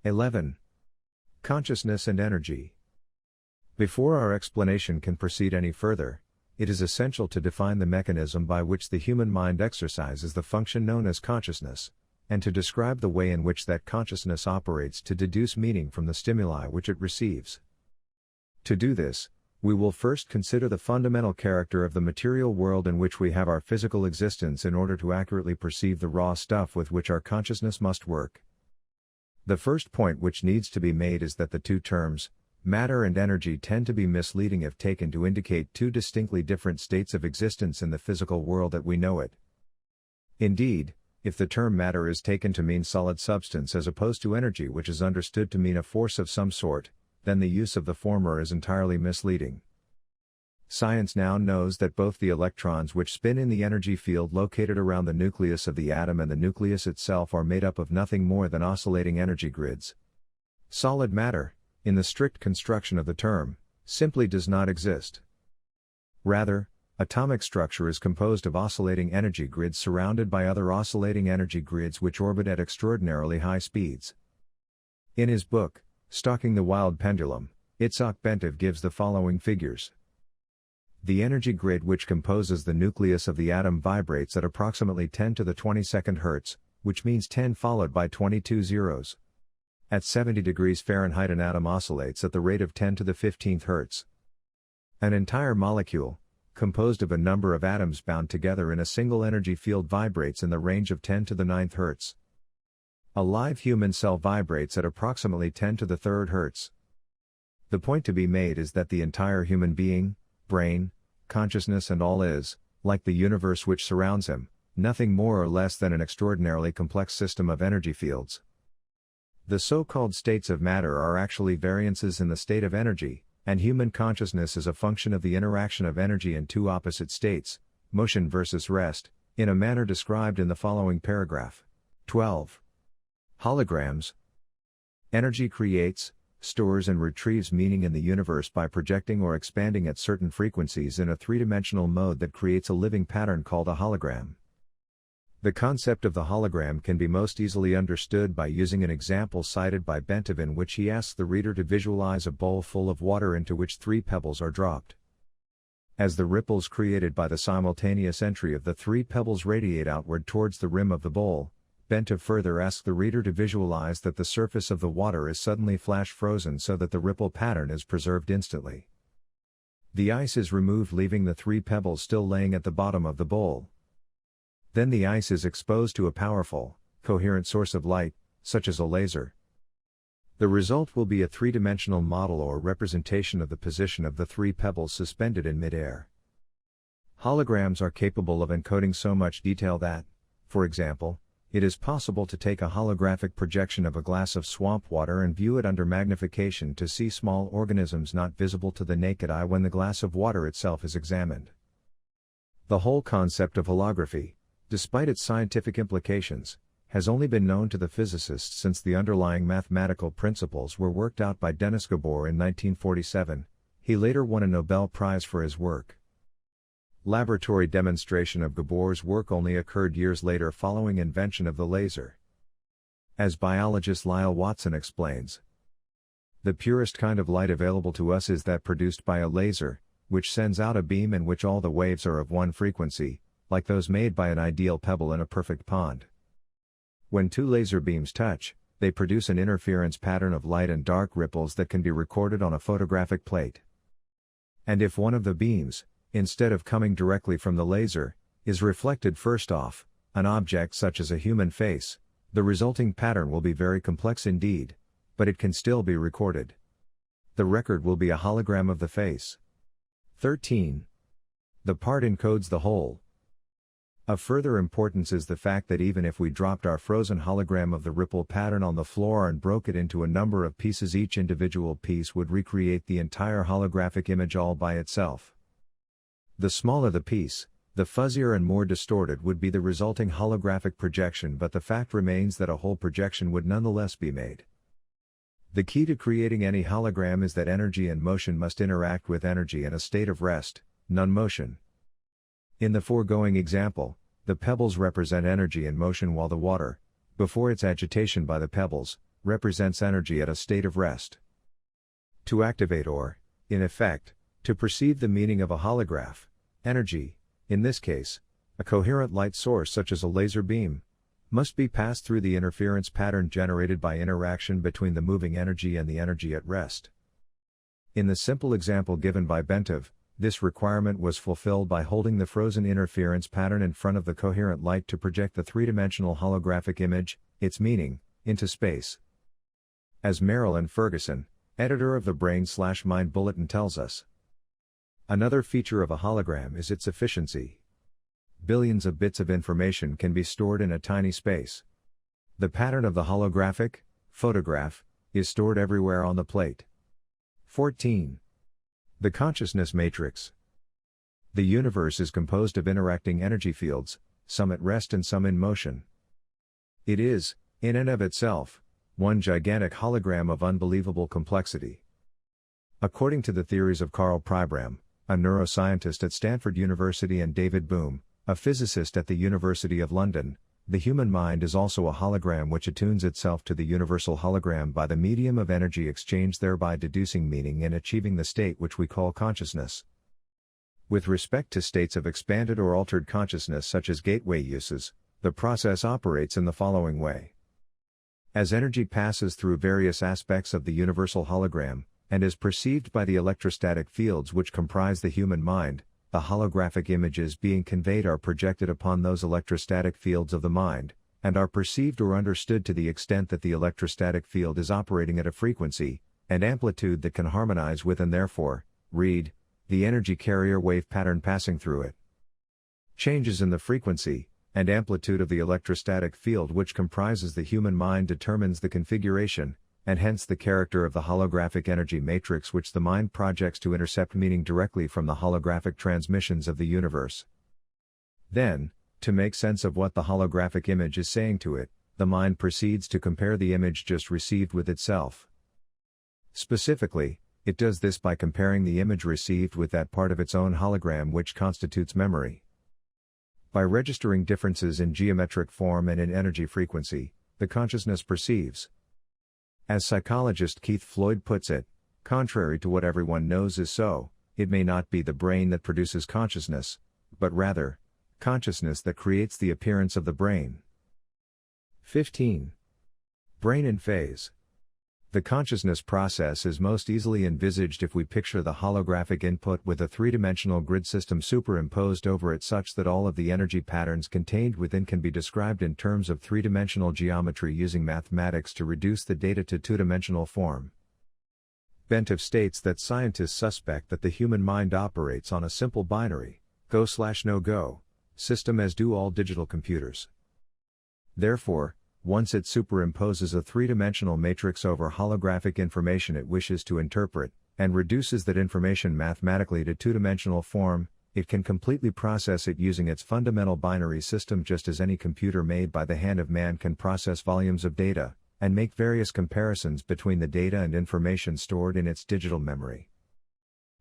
11. Consciousness and energy. Before our explanation can proceed any further, it is essential to define the mechanism by which the human mind exercises the function known as consciousness, and to describe the way in which that consciousness operates to deduce meaning from the stimuli which it receives. To do this, we will first consider the fundamental character of the material world in which we have our physical existence in order to accurately perceive the raw stuff with which our consciousness must work. The first point which needs to be made is that the two terms, matter and energy, tend to be misleading if taken to indicate two distinctly different states of existence in the physical world that we know it. Indeed, if the term matter is taken to mean solid substance as opposed to energy, which is understood to mean a force of some sort, then the use of the former is entirely misleading. Science now knows that both the electrons which spin in the energy field located around the nucleus of the atom and the nucleus itself are made up of nothing more than oscillating energy grids. Solid matter, in the strict construction of the term, simply does not exist. Rather, atomic structure is composed of oscillating energy grids surrounded by other oscillating energy grids which orbit at extraordinarily high speeds. In his book, Stalking the Wild Pendulum, Itzhak Bentiv gives the following figures. The energy grid which composes the nucleus of the atom vibrates at approximately 10 to the 22nd Hz, which means 10 followed by 22 zeros. At 70 degrees Fahrenheit, an atom oscillates at the rate of 10 to the 15th Hz. An entire molecule, composed of a number of atoms bound together in a single energy field, vibrates in the range of 10 to the 9th Hz. A live human cell vibrates at approximately 10 to the 3rd Hz. The point to be made is that the entire human being, brain, consciousness and all is, like the universe which surrounds him, nothing more or less than an extraordinarily complex system of energy fields. The so-called states of matter are actually variances in the state of energy, and human consciousness is a function of the interaction of energy in two opposite states, motion versus rest, in a manner described in the following paragraph. 12. Holograms. Energy creates, stores and retrieves meaning in the universe by projecting or expanding at certain frequencies in a three-dimensional mode that creates a living pattern called a hologram. The concept of the hologram can be most easily understood by using an example cited by Bentiv in which he asks the reader to visualize a bowl full of water into which 3 pebbles are dropped. As the ripples created by the simultaneous entry of the 3 pebbles radiate outward towards the rim of the bowl, Bentiv further asks the reader to visualize that the surface of the water is suddenly flash frozen so that the ripple pattern is preserved instantly. The ice is removed, leaving the 3 pebbles still laying at the bottom of the bowl. Then the ice is exposed to a powerful, coherent source of light, such as a laser. The result will be a three-dimensional model or representation of the position of the 3 pebbles suspended in mid-air. Holograms are capable of encoding so much detail that, for example, it is possible to take a holographic projection of a glass of swamp water and view it under magnification to see small organisms not visible to the naked eye when the glass of water itself is examined. The whole concept of holography, despite its scientific implications, has only been known to the physicists since the underlying mathematical principles were worked out by Denis Gabor in 1947. He later won a Nobel Prize for his work. Laboratory demonstration of Gabor's work only occurred years later following invention of the laser. As biologist Lyle Watson explains, the purest kind of light available to us is that produced by a laser, which sends out a beam in which all the waves are of one frequency, like those made by an ideal pebble in a perfect pond. When 2 laser beams touch, they produce an interference pattern of light and dark ripples that can be recorded on a photographic plate. And if one of the beams, instead of coming directly from the laser, is reflected first off an object such as a human face, the resulting pattern will be very complex indeed, but it can still be recorded. The record will be a hologram of the face. 13. The part encodes the whole. Of further importance is the fact that even if we dropped our frozen hologram of the ripple pattern on the floor and broke it into a number of pieces, each individual piece would recreate the entire holographic image all by itself. The smaller the piece, the fuzzier and more distorted would be the resulting holographic projection, but the fact remains that a whole projection would nonetheless be made. The key to creating any hologram is that energy and motion must interact with energy in a state of rest, non-motion. In the foregoing example, the pebbles represent energy and motion while the water, before its agitation by the pebbles, represents energy at a state of rest. To activate or, in effect, to perceive the meaning of a holograph, energy, in this case, a coherent light source such as a laser beam, must be passed through the interference pattern generated by interaction between the moving energy and the energy at rest. In the simple example given by Bentov, this requirement was fulfilled by holding the frozen interference pattern in front of the coherent light to project the three-dimensional holographic image, its meaning, into space. As Marilyn Ferguson, editor of the Brain/Mind Bulletin tells us, another feature of a hologram is its efficiency. Billions of bits of information can be stored in a tiny space. The pattern of the holographic photograph is stored everywhere on the plate. 14. The consciousness matrix. The universe is composed of interacting energy fields, some at rest and some in motion. It is, in and of itself, one gigantic hologram of unbelievable complexity. According to the theories of Carl Pribram, a neuroscientist at Stanford University, and David Bohm, a physicist at the University of London, the human mind is also a hologram which attunes itself to the universal hologram by the medium of energy exchange, thereby deducing meaning and achieving the state which we call consciousness. With respect to states of expanded or altered consciousness such as gateway uses, the process operates in the following way. As energy passes through various aspects of the universal hologram, and is perceived by the electrostatic fields which comprise the human mind, the holographic images being conveyed are projected upon those electrostatic fields of the mind, and are perceived or understood to the extent that the electrostatic field is operating at a frequency and amplitude that can harmonize with and therefore read the energy carrier wave pattern passing through it. Changes in the frequency and amplitude of the electrostatic field which comprises the human mind determines the configuration, and hence the character of the holographic energy matrix which the mind projects to intercept meaning directly from the holographic transmissions of the universe. Then, to make sense of what the holographic image is saying to it, the mind proceeds to compare the image just received with itself. Specifically, it does this by comparing the image received with that part of its own hologram which constitutes memory. By registering differences in geometric form and in energy frequency, the consciousness perceives. As psychologist Keith Floyd puts it, contrary to what everyone knows is so, it may not be the brain that produces consciousness, but rather, consciousness that creates the appearance of the brain. 15. Brain in phase. The consciousness process is most easily envisaged if we picture the holographic input with a three-dimensional grid system superimposed over it such that all of the energy patterns contained within can be described in terms of three-dimensional geometry using mathematics to reduce the data to two-dimensional form. Bentov states that scientists suspect that the human mind operates on a simple binary, go/no-go, system as do all digital computers. Therefore, once it superimposes a three-dimensional matrix over holographic information it wishes to interpret, and reduces that information mathematically to two-dimensional form, it can completely process it using its fundamental binary system just as any computer made by the hand of man can process volumes of data, and make various comparisons between the data and information stored in its digital memory.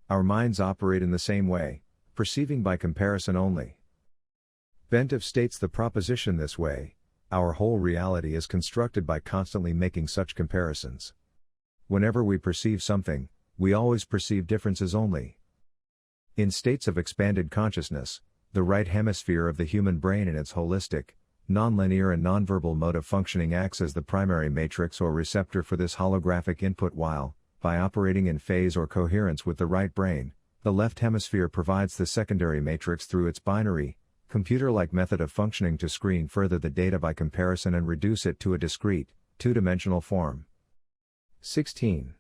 Our minds operate in the same way, perceiving by comparison only. Bentov states the proposition this way: our whole reality is constructed by constantly making such comparisons. Whenever we perceive something, we always perceive differences only. In states of expanded consciousness, the right hemisphere of the human brain in its holistic, nonlinear and nonverbal mode of functioning acts as the primary matrix or receptor for this holographic input while, by operating in phase or coherence with the right brain, the left hemisphere provides the secondary matrix through its binary, computer-like method of functioning to screen further the data by comparison and reduce it to a discrete, two-dimensional form. 16.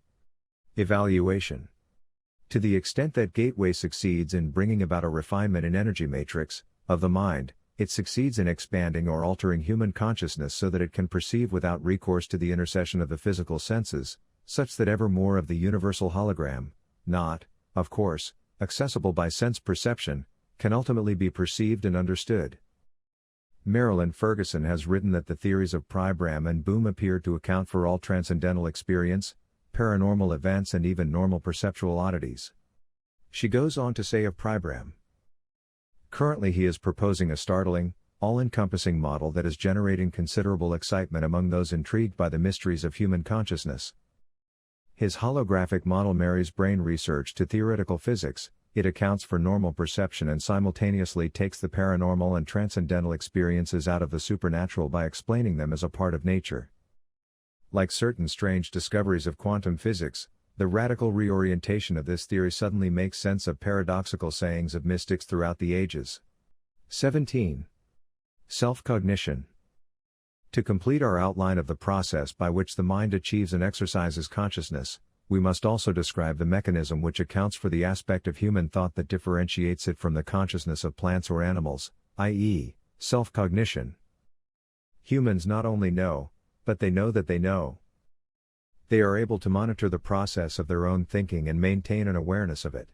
Evaluation. To the extent that Gateway succeeds in bringing about a refinement in energy matrix of the mind, it succeeds in expanding or altering human consciousness so that it can perceive without recourse to the intercession of the physical senses, such that ever more of the universal hologram, not, of course, accessible by sense perception, can ultimately be perceived and understood. Marilyn Ferguson has written that the theories of Pribram and Bohm appear to account for all transcendental experience, paranormal events and even normal perceptual oddities. She goes on to say of Pribram, currently he is proposing a startling, all-encompassing model that is generating considerable excitement among those intrigued by the mysteries of human consciousness. His holographic model marries brain research to theoretical physics. It accounts for normal perception and simultaneously takes the paranormal and transcendental experiences out of the supernatural by explaining them as a part of nature. Like certain strange discoveries of quantum physics, the radical reorientation of this theory suddenly makes sense of paradoxical sayings of mystics throughout the ages. 17. Self-cognition. To complete our outline of the process by which the mind achieves and exercises consciousness, we must also describe the mechanism which accounts for the aspect of human thought that differentiates it from the consciousness of plants or animals, i.e., self-cognition. Humans not only know, but they know that they know. They are able to monitor the process of their own thinking and maintain an awareness of it.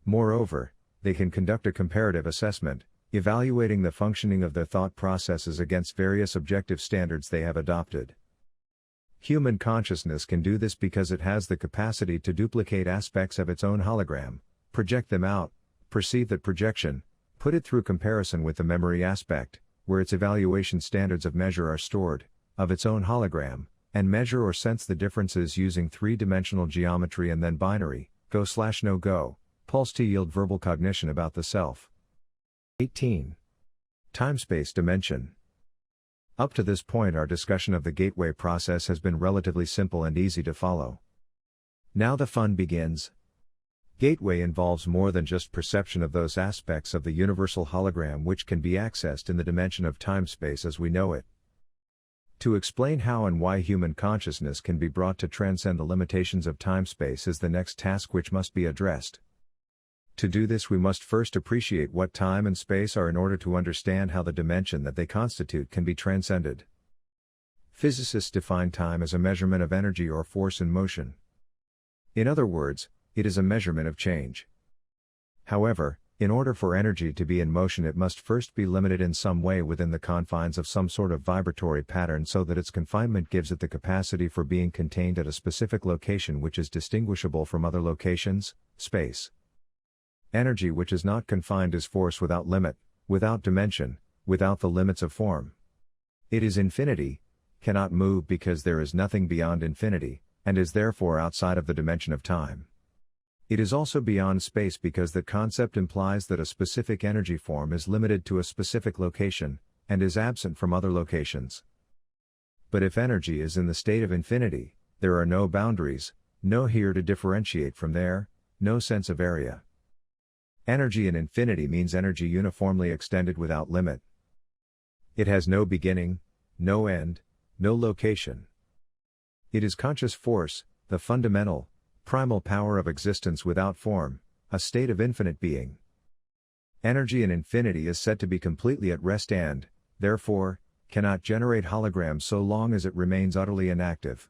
Moreover, they can conduct a comparative assessment, evaluating the functioning of their thought processes against various objective standards they have adopted. Human consciousness can do this because it has the capacity to duplicate aspects of its own hologram, project them out, perceive that projection, put it through comparison with the memory aspect, where its evaluation standards of measure are stored, of its own hologram, and measure or sense the differences using three-dimensional geometry and then binary, go/no-go, pulse to yield verbal cognition about the self. 18. Time-space dimension. Up to this point our discussion of the gateway process has been relatively simple and easy to follow. Now the fun begins. Gateway involves more than just perception of those aspects of the universal hologram which can be accessed in the dimension of time-space as we know it. To explain how and why human consciousness can be brought to transcend the limitations of time-space is the next task which must be addressed. To do this we must first appreciate what time and space are in order to understand how the dimension that they constitute can be transcended. Physicists define time as a measurement of energy or force in motion. In other words, it is a measurement of change. However, in order for energy to be in motion it must first be limited in some way within the confines of some sort of vibratory pattern so that its confinement gives it the capacity for being contained at a specific location which is distinguishable from other locations, space. Energy which is not confined is force without limit, without dimension, without the limits of form. It is infinity, cannot move because there is nothing beyond infinity, and is therefore outside of the dimension of time. It is also beyond space because that concept implies that a specific energy form is limited to a specific location, and is absent from other locations. But if energy is in the state of infinity, there are no boundaries, no here to differentiate from there, no sense of area. Energy in infinity means energy uniformly extended without limit. It has no beginning, no end, no location. It is conscious force, the fundamental, primal power of existence without form, a state of infinite being. Energy in infinity is said to be completely at rest and, therefore, cannot generate holograms so long as it remains utterly inactive.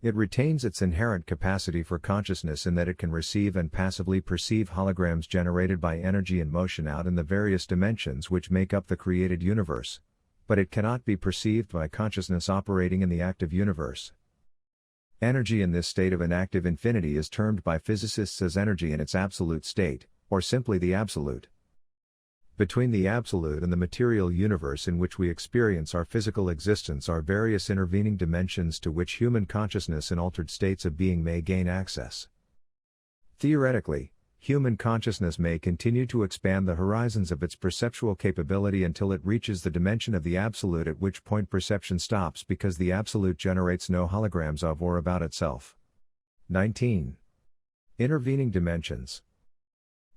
It retains its inherent capacity for consciousness in that it can receive and passively perceive holograms generated by energy in motion out in the various dimensions which make up the created universe, but it cannot be perceived by consciousness operating in the active universe. Energy in this state of inactive infinity is termed by physicists as energy in its absolute state, or simply the absolute. Between the absolute and the material universe in which we experience our physical existence are various intervening dimensions to which human consciousness in altered states of being may gain access. Theoretically, human consciousness may continue to expand the horizons of its perceptual capability until it reaches the dimension of the absolute, at which point perception stops because the absolute generates no holograms of or about itself. 19. Intervening dimensions.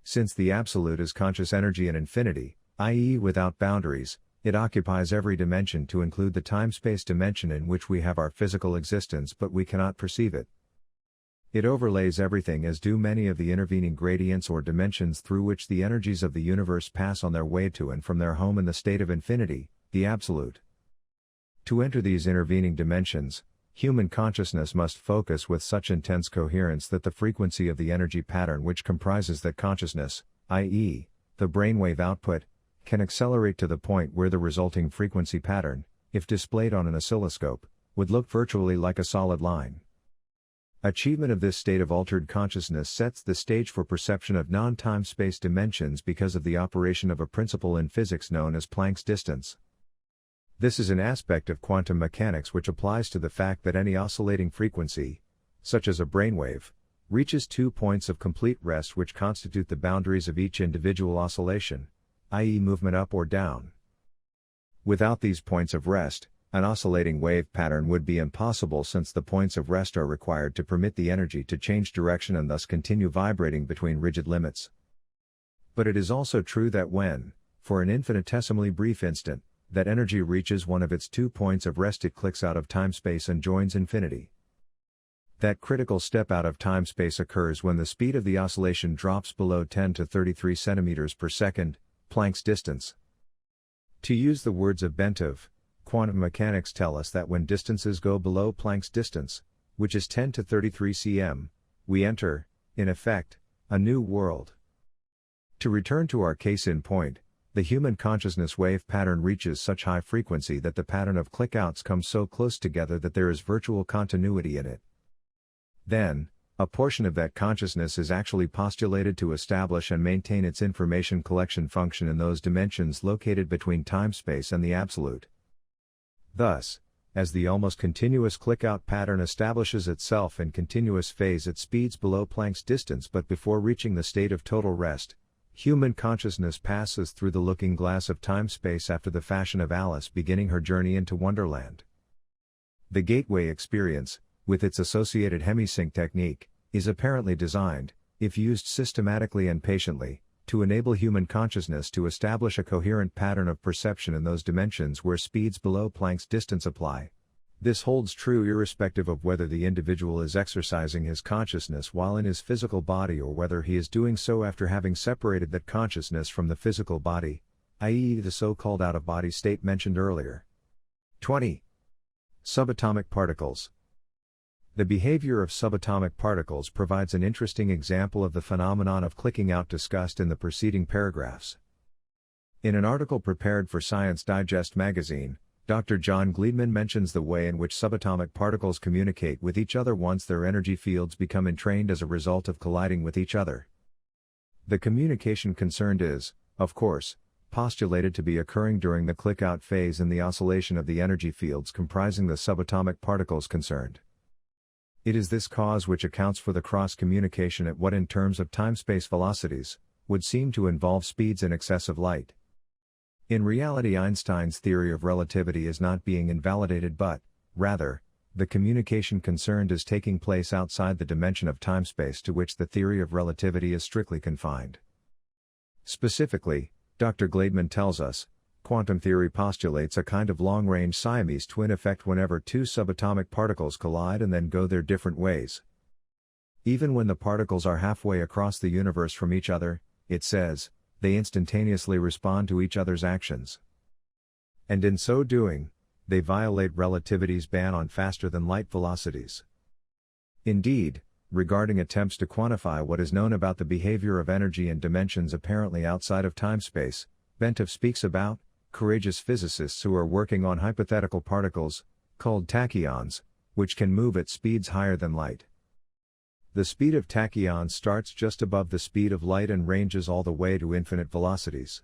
Since the absolute is conscious energy in infinity, i.e. without boundaries, it occupies every dimension to include the time-space dimension in which we have our physical existence but we cannot perceive it. It overlays everything as do many of the intervening gradients or dimensions through which the energies of the universe pass on their way to and from their home in the state of infinity, the absolute. To enter these intervening dimensions, human consciousness must focus with such intense coherence that the frequency of the energy pattern which comprises that consciousness, i.e., the brainwave output, can accelerate to the point where the resulting frequency pattern, if displayed on an oscilloscope, would look virtually like a solid line. Achievement of this state of altered consciousness sets the stage for perception of non-time-space dimensions because of the operation of a principle in physics known as Planck's distance. This is an aspect of quantum mechanics which applies to the fact that any oscillating frequency, such as a brainwave, reaches 2 points of complete rest which constitute the boundaries of each individual oscillation, i.e. movement up or down. Without these points of rest, an oscillating wave pattern would be impossible since the points of rest are required to permit the energy to change direction and thus continue vibrating between rigid limits. But it is also true that when, for an infinitesimally brief instant, that energy reaches one of its 2 points of rest, it clicks out of time-space and joins infinity. That critical step out of time-space occurs when the speed of the oscillation drops below 10 to 33 cm per second, Planck's distance. To use the words of Bentov, quantum mechanics tell us that when distances go below Planck's distance, which is 10 to 33 cm, we enter, in effect, a new world. To return to our case in point, the human consciousness wave pattern reaches such high frequency that the pattern of click-outs comes so close together that there is virtual continuity in it. Then, a portion of that consciousness is actually postulated to establish and maintain its information collection function in those dimensions located between time-space and the absolute. Thus, as the almost continuous click-out pattern establishes itself in continuous phase at speeds below Planck's distance but before reaching the state of total rest, human consciousness passes through the looking glass of time-space after the fashion of Alice beginning her journey into Wonderland. The gateway experience, with its associated hemisync technique, is apparently designed, if used systematically and patiently, to enable human consciousness to establish a coherent pattern of perception in those dimensions where speeds below Planck's distance apply. This holds true irrespective of whether the individual is exercising his consciousness while in his physical body or whether he is doing so after having separated that consciousness from the physical body, i.e. the so-called out-of-body state mentioned earlier. 20. Subatomic particles. The behavior of subatomic particles provides an interesting example of the phenomenon of clicking out discussed in the preceding paragraphs. In an article prepared for Science Digest magazine, Dr. John Gleedman mentions the way in which subatomic particles communicate with each other once their energy fields become entrained as a result of colliding with each other. The communication concerned is, of course, postulated to be occurring during the click-out phase in the oscillation of the energy fields comprising the subatomic particles concerned. It is this cause which accounts for the cross-communication at what in terms of time-space velocities, would seem to involve speeds in excess of light. In reality, Einstein's theory of relativity is not being invalidated but, rather, the communication concerned is taking place outside the dimension of time-space to which the theory of relativity is strictly confined. Specifically, Dr. Gleedman tells us, quantum theory postulates a kind of long-range Siamese twin effect whenever two subatomic particles collide and then go their different ways. Even when the particles are halfway across the universe from each other, it says, they instantaneously respond to each other's actions. And in so doing, they violate relativity's ban on faster-than-light velocities. Indeed, regarding attempts to quantify what is known about the behavior of energy in dimensions apparently outside of time-space, Bentov speaks about courageous physicists who are working on hypothetical particles, called tachyons, which can move at speeds higher than light. The speed of tachyons starts just above the speed of light and ranges all the way to infinite velocities.